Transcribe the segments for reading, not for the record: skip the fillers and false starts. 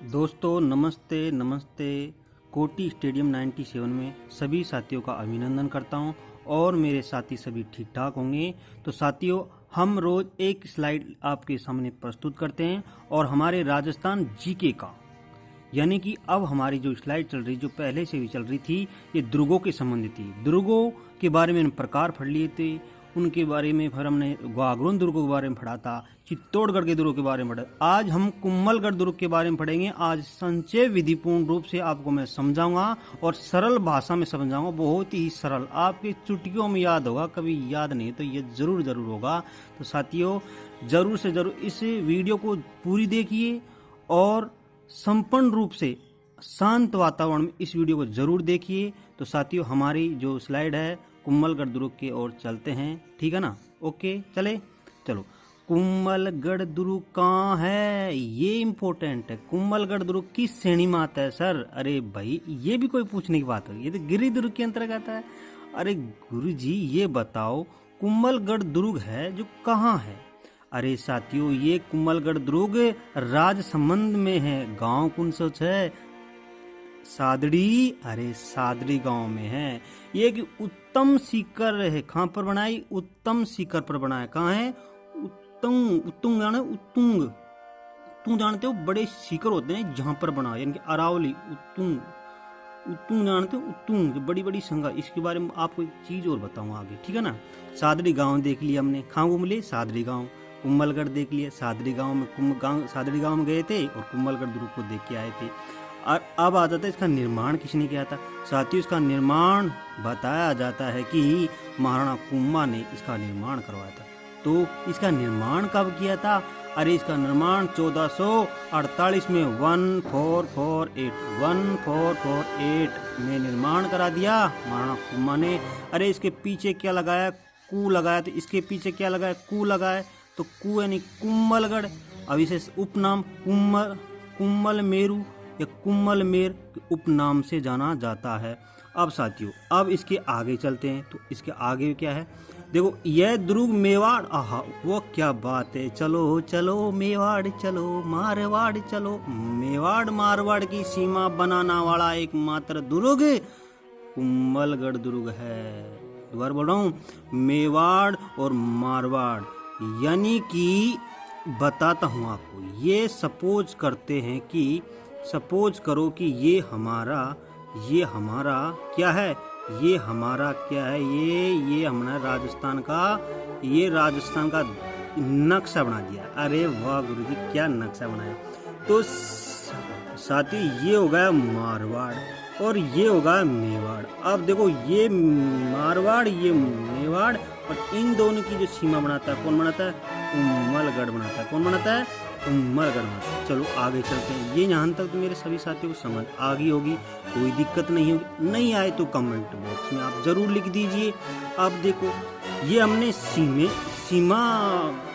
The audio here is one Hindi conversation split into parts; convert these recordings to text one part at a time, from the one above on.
दोस्तों नमस्ते नमस्ते। कोटी स्टेडियम 97 में सभी साथियों का अभिनंदन करता हूं और मेरे साथी सभी ठीक ठाक होंगे। तो साथियों, हम रोज एक स्लाइड आपके सामने प्रस्तुत करते हैं और हमारे राजस्थान जीके का यानी कि अब हमारी जो स्लाइड चल रही, जो पहले से भी चल रही थी, ये दुर्गों के संबंधित थी। दुर्गों के बारे में प्रकार पढ़ लिए थे, उनके बारे में फिर हमने गागरोन दुर्गों के बारे में पढ़ा था, चित्तौड़गढ़ के दुर्गों के बारे में पढ़ा। आज हम कुम्भलगढ़ दुर्ग के बारे में पढ़ेंगे। आज संक्षेप विधिपूर्ण रूप से आपको मैं समझाऊंगा और सरल भाषा में समझाऊंगा, बहुत ही सरल, आपके चुटकियों में याद होगा, कभी याद नहीं तो ये जरूर होगा। तो साथियों, जरूर से जरूर इस वीडियो को पूरी देखिए और संपूर्ण रूप से शांत वातावरण में इस वीडियो को जरूर देखिए। तो साथियों, हमारी जो स्लाइड है कुम्भलगढ़ दुर्ग की ओर चलते हैं, ठीक है ना? ओके, चलो। कुम्भलगढ़ दुर्ग कहाँ है, ये इम्पोर्टेंट है। कुम्भलगढ़ दुर्ग किस श्रेणी में आता है सर? अरे भाई, ये भी कोई पूछने की बात है, ये तो गिरिडीह दुर्ग के अंतर्गत है। अरे गुरुजी, ये बताओ कुम्भलगढ़ दुर्ग है जो कहाँ है? अरे साथियों, ये कुम्भलगढ़ दुर्ग राजसमंद में है। गांव कौन सा है? सादड़ी। अरे सादड़ी गांव में है। ये एक उत्तम सीकर है। कहाँ पर बनाई? उत्तम सीकर पर बनाया। कहाँ है? उत्तुंग जाने? उत्तुंग जानते हो? बड़े सीकर होते हैं जहां पर बना, यानी कि अरावली। उत्तुंग जानते हो? उत्तुंग, बड़ी बड़ी संगा। इसके बारे में आपको एक चीज और बताऊंगा आगे, ठीक है ना? सादड़ी गांव देख लिया हमने। कहाँ घूम लिए? सादड़ी गांव। कुम्भलगढ़ देख लिया। सादड़ी गांव में सादड़ी गांव में गए थे और कुम्भलगढ़ दुर्ग को देख के आए थे। और अब आ जाता है इसका निर्माण किसने किया था। साथियों, इसका निर्माण बताया जाता है कि महाराणा कुम्भा ने इसका निर्माण करवाया था। तो इसका निर्माण कब किया था? अरे इसका निर्माण 1448 में 1448 में निर्माण करा दिया महाराणा कुम्भा ने। अरे इसके पीछे क्या लगाया? कू लगाया। तो इसके पीछे क्या लगाया? कू लगाया। तो कू यानी कुम्भलगढ़। अब इसे उपनाम कुम्भल मेरू या कुम्भल मेर के उपनाम से जाना जाता है। अब साथियों, अब इसके आगे चलते हैं। तो इसके आगे क्या है? देखो, यह दुर्ग मेवाड़। आहा, वो क्या बात है। चलो मेवाड़ चलो, मारवाड़ चलो। मेवाड़ मारवाड़ की सीमा बनाना वाला एकमात्र दुर्ग कुम्भलगढ़ दुर्ग है। दोबारा बोल रहा हूँ, मेवाड़ और मारवाड़, यानी कि बताता हूँ आपको। ये सपोज करो कि ये हमारा क्या है? ये हमारा राजस्थान का नक्शा बना दिया। अरे वाह गुरुजी, क्या नक्शा बनाया। तो साथी, ये हो गया मारवाड़ और ये होगा मेवाड़। अब देखो, ये मारवाड़, ये मेवाड़, और इन दोनों की जो सीमा बनाता है, कौन बनाता है? कुम्भलगढ़ बनाता है। कौन बनाता है? कुम्भलगढ़ बनाता है। चलो आगे चलते हैं। ये यहाँ तक तो मेरे सभी साथियों को समझ आ गई होगी, कोई दिक्कत नहीं होगी। नहीं आए तो कमेंट बॉक्स में आप जरूर लिख दीजिए। अब देखो, ये हमने सीमा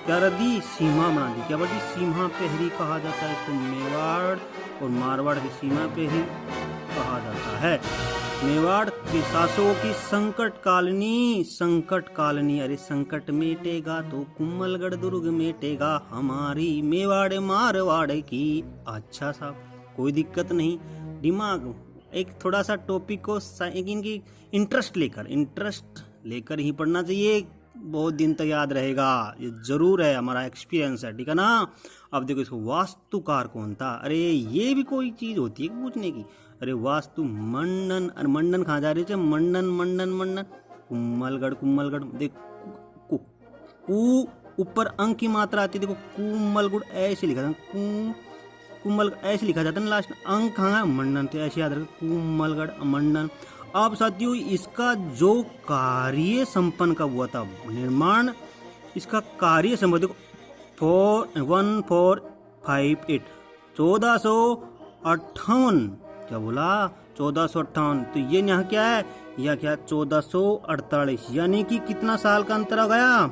क्या दी? सीमा बना दी। क्या बड़ी? सीमा पहरी कहा जाता है इसको। मेवाड़ और मारवाड़ की सीमा पहरी कहा जाता है। मेवाड़ के शासकों की संकट कालनी। अरे संकट मिटेगा तो कुम्भलगढ़ दुर्ग मिटेगा हमारी मेवाड़ मारवाड़ की। अच्छा साहब, कोई दिक्कत नहीं। दिमाग एक थोड़ा सा टॉपिक को इनकी इंटरेस्ट लेकर ही पढ़ना चाहिए। बहुत दिन तक याद रहेगा, ये जरूर है, हमारा एक्सपीरियंस है, ठीक है ना? अब देखो, इसको वास्तुकार कौन था? अरे ये भी कोई चीज होती है पूछने की। अरे वास्तु मंडन। अरे मंडन कहाँ जा रही है? मंडन कुम्भलगढ़। देखो, कू ऊपर अंक की मात्रा आती है। देखो, कुम्भलगढ़ ऐसे लिखा था, कुम्भलगढ़ ऐसे लिखा जाता है ना, लास्ट अंक कहाँ है? मंडन। तो ऐसे याद रखें, कुम्भलगढ़ मंडन। अब साथियों, इसका जो कार्य संपन्न कब हुआ था? निर्माण, इसका कार्य संपन्न देखो, 1458 1458। क्या बोला? 1458। तो ये यहाँ क्या है? यह क्या? 1448, यानी कि कितना साल का अंतर आ गया?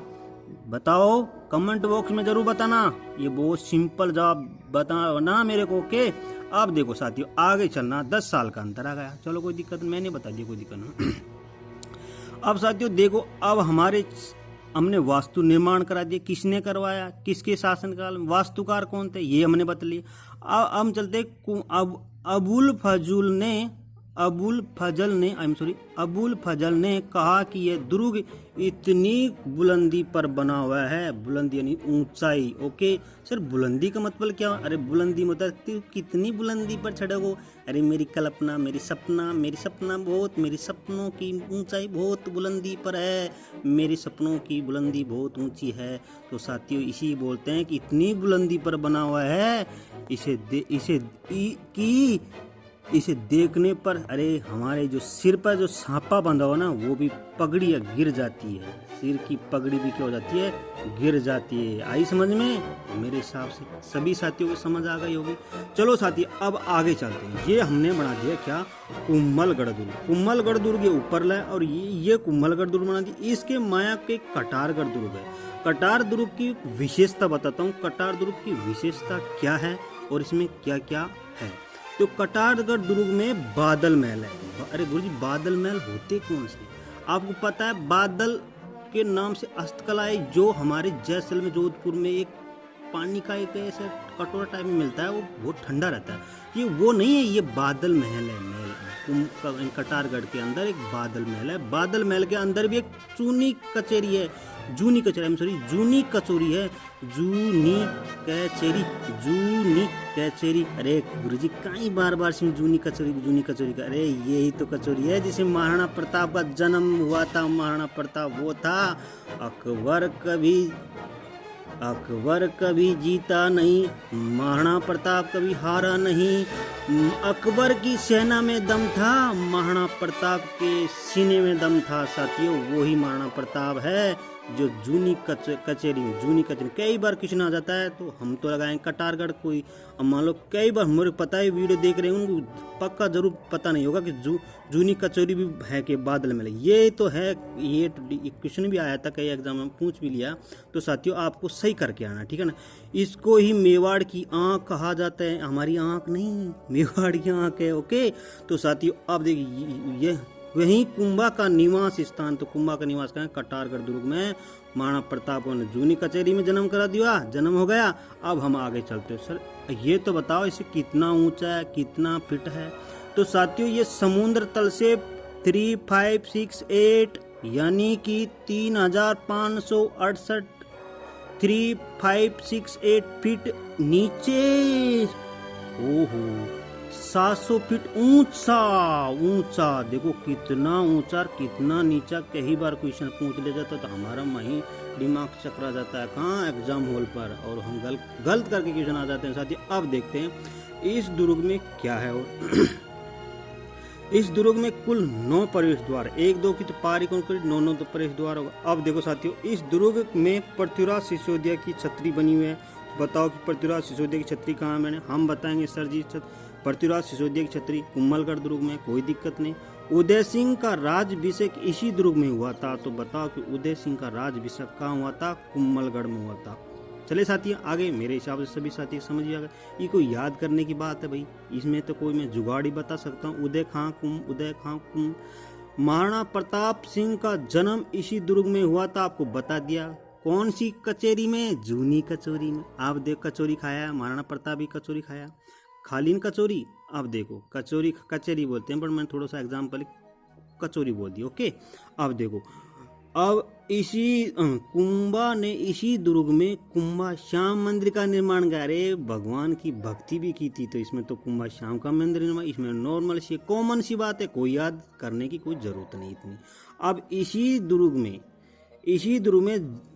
बताओ, कमेंट बॉक्स में जरूर बताना। ये बहुत सिंपल जवाब बताना मेरे को, ओके? अब देखो साथियों, आगे चलना। 10 साल का अंतर आ गया। चलो कोई दिक्कत, मैंने बता दिया, कोई दिक्कत नहीं। अब साथियों देखो, अब हमारे हमने वास्तु निर्माण करा दिया, किसने करवाया, किसके शासनकाल में, वास्तुकार कौन थे, ये हमने बता लिया। अब हम चलते अबुल फजल ने कहा कि यह दुर्ग इतनी बुलंदी पर बना हुआ है, बुलंदी यानी ऊंचाई। ओके सर, बुलंदी का मतलब क्या? अरे बुलंदी मतलब कितनी बुलंदी पर चढ़ोगे? अरे मेरी कल्पना, मेरी सपनों की ऊंचाई बहुत बुलंदी पर है, मेरी सपनों की बुलंदी बहुत ऊंची है। तो साथियों इसी बोलते हैं कि इतनी बुलंदी पर बना हुआ है, इसे देखने पर अरे हमारे जो सिर पर जो सांपा बंधा हो ना, वो भी पगड़ी गिर जाती है, सिर की पगड़ी भी क्या हो जाती है, गिर जाती है। आई समझ में? मेरे हिसाब से सभी साथियों को समझ आ गई होगी। चलो साथी अब आगे चलते हैं। ये हमने बना दिया क्या, कुम्भलगढ़ दुर्ग। कुम्भलगढ़ दुर्ग ये ऊपर लाए और ये कुम्भलगढ़ दुर्ग बना दी। इसके माया के कटारगढ़ दुर्ग है। कटार दुर्ग की विशेषता बताता हूँ, कटार दुर्ग की विशेषता क्या है और इसमें क्या क्या है। तो कटारगढ़ दुर्ग में बादल महल है। अरे गुरुजी बादल महल होते कौन से? आपको पता है बादल के नाम से हस्तकला है जो हमारे जैसलमेर जोधपुर में एक पानी का एक ऐसा कटोरा टाइप में मिलता है, वो बहुत ठंडा रहता है। ये वो नहीं है, ये बादल महल है। महल कटारगढ़ के अंदर एक बादल महल है। बादल महल के अंदर भी एक जूनी कचोरी है। जूनी कचेरी। अरे गुरुजी कहीं बार बार से जूनी कचोरी का, अरे यही तो कचोरी है जिसे महाराणा प्रताप का जन्म हुआ था। महाराणा प्रताप वो था, अकबर कभी जीता नहीं, महाराणा प्रताप कभी हारा नहीं। अकबर की सेना में दम था, महाराणा प्रताप के सीने में दम था। साथियों वही महाराणा प्रताप है जो जूनी कचेरी कई बार क्वेश्चन आ जाता है तो हम तो लगाएं कटारगढ़। कोई अब मान लो कई बार हमारे पता है वीडियो देख रहे हैं उनको पक्का जरूर पता नहीं होगा कि जूनी कचोरी भी है कि बादल में ये तो है। ये क्वेश्चन भी आया था, कई एग्जाम में पूछ भी लिया। तो साथियों आपको सही करके आना, ठीक है ना। इसको ही मेवाड़ की आंख कहा जाता है। हमारी आंख नहीं, मेवाड़ की आंख है। ओके तो साथियों अब देखिए ये वहीं कुंभा का निवास स्थान। तो कुंभा का निवास कहाँ है? कटारगढ़ दुर्ग में। महाराणा प्रताप ने जूनी कचेरी में जन्म करा दिया, जन्म हो गया। अब हम आगे चलते हैं। सर ये तो बताओ इसे कितना ऊंचा है, कितना फीट है? तो साथियों ये समुद्र तल से 3568 यानी कि 3568 3568 फीट नीचे। ओहो 700 फीट ऊंचा। देखो कितना ऊंचा कितना नीचा। कई बार क्वेश्चन पूछ ले जाता तो हमारा वहीं दिमाग चकरा जाता है, कहाँ एग्जाम हॉल पर, और हम गलत करके क्वेश्चन आ जाते हैं। साथ ही अब देखते हैं इस दुर्ग में क्या है। और इस दुर्ग में कुल 9 प्रवेश द्वार, 1 2 की तो पारी कौन करी, 9 तो प्रवेश द्वार होगा। अब देखो साथियों इस दुर्ग में पृथ्वीराज सिसोदिया की छतरी बनी हुई है। बताओ कि पृथ्वीराज सिसोदिया की छतरी कहाँ है? हम बताएंगे सर जी पृथ्वीराज सिसोदिया की छतरी कुम्भलगढ़ दुर्ग में, कोई दिक्कत नहीं। उदय सिंह का राज्याभिषेक इसी दुर्ग में हुआ था। तो बताओ कि उदय सिंह का राज्याभिषेक कहाँ हुआ था? कुम्भलगढ़ में हुआ था। चले साथी आगे, मेरे हिसाब से सभी साथी समझ आ गए। ये कोई याद करने की बात है भाई, इसमें तो कोई मैं जुगाड़ ही बता सकता हूँ। उदय खां कुंभ। महाराणा प्रताप सिंह का जन्म इसी दुर्ग में हुआ था, आपको बता दिया। कौन सी कचेरी में? जूनी कचोरी में। आप देख कचोरी खाया, महाराणा प्रताप भी कचोरी खाया, खालीन कचोरी। अब देखो कचेरी बोलते हैं, पर मैंने थोड़ा सा एग्जाम्पल कचोरी बोल दी। ओके अब देखो, अब इसी कुंभा ने इसी दुर्ग में कुंभा श्याम मंदिर का निर्माण किया। अरे भगवान की भक्ति भी की थी, तो इसमें तो कुंभा श्याम का मंदिर निर्माण, इसमें नॉर्मल सी कॉमन सी बात है, कोई याद करने की कोई जरूरत नहीं इतनी। अब इसी दुर्ग में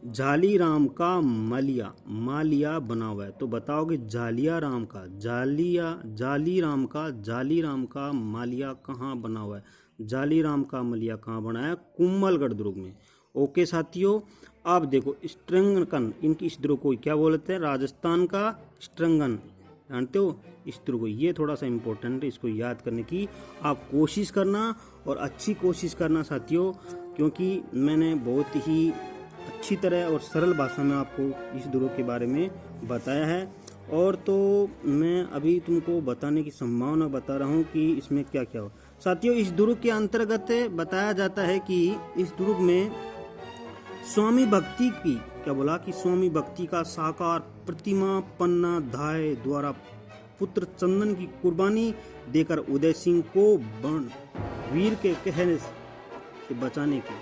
जालीराम का मालिया बना हुआ है। तो बताओ कि जालीराम का मालिया कहाँ बना हुआ है? जालीराम का मालिया कहाँ बना है? कुम्भलगढ़ दुर्ग में। ओके साथियों अब देखो स्ट्रंगन, इनकी इस दुर्ग को क्या बोलते हैं? राजस्थान का स्ट्रंगन, जानते हो इस दुर्ग को? ये थोड़ा सा इम्पोर्टेंट है, इसको याद करने की आप कोशिश करना और अच्छी कोशिश करना साथियों, क्योंकि मैंने बहुत ही अच्छी तरह और सरल भाषा में आपको इस दुर्ग के बारे में बताया है। और तो मैं अभी तुमको बताने की संभावना बता रहा हूँ कि इसमें क्या क्या हो। साथियों इस दुर्ग के अंतर्गत बताया जाता है कि इस दुर्ग में स्वामी भक्ति की, क्या बोला कि स्वामी भक्ति का साकार प्रतिमा पन्ना धाय द्वारा पुत्र चंदन की कुर्बानी देकर उदय सिंह को बन वीर के कहने से बचाने के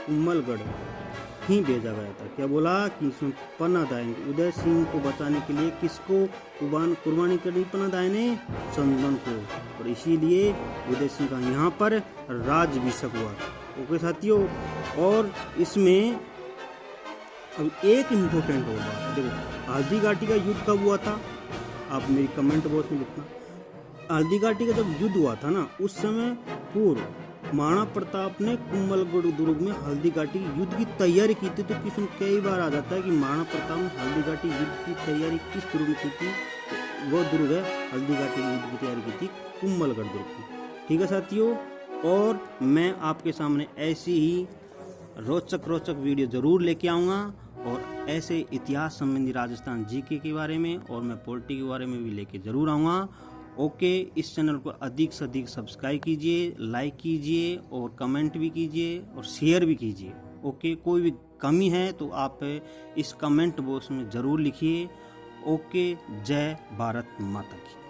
कुम्भलगढ़ ही भेजा गया था। क्या बोला कि इसमें पन्ना दाई उदय सिंह को बचाने के लिए किसको कुर्बानी करनी, पन्ना दाई ने चंदन को, और इसीलिए उदय सिंह का यहाँ पर राज्याभिषेक हुआ था। ओके साथियों, और इसमें अब एक इम्पोर्टेंट होगा, देखो हल्दी घाटी का युद्ध कब हुआ था, आप मेरी कमेंट बॉक्स में लिखना। हल्दी घाटी का जब युद्ध हुआ था ना, उस समय पूर्व महाराणा प्रताप ने कुम्भलगढ़ दुर्ग में हल्दी घाटी युद्ध की तैयारी की थी। तो क्वेश्चन कई बार आ जाता है कि महाराणा प्रताप ने हल्दी घाटी युद्ध की तैयारी किस दुर्ग में की थी, वो दुर्ग है हल्दी घाटी युद्ध की तैयारी की थी कुम्भलगढ़ दुर्ग की। ठीक है साथियों, और मैं आपके सामने ऐसी ही रोचक वीडियो जरूर लेके आऊँगा, और ऐसे इतिहास संबंधी राजस्थान जीके के बारे में और मैं पॉलिटी के बारे में भी लेके जरूर आऊँगा। ओके, इस चैनल को अधिक से अधिक सब्सक्राइब कीजिए, लाइक कीजिए और कमेंट भी कीजिए और शेयर भी कीजिए। ओके, कोई भी कमी है तो आप इस कमेंट बॉक्स में ज़रूर लिखिए। ओके, जय भारत माता की।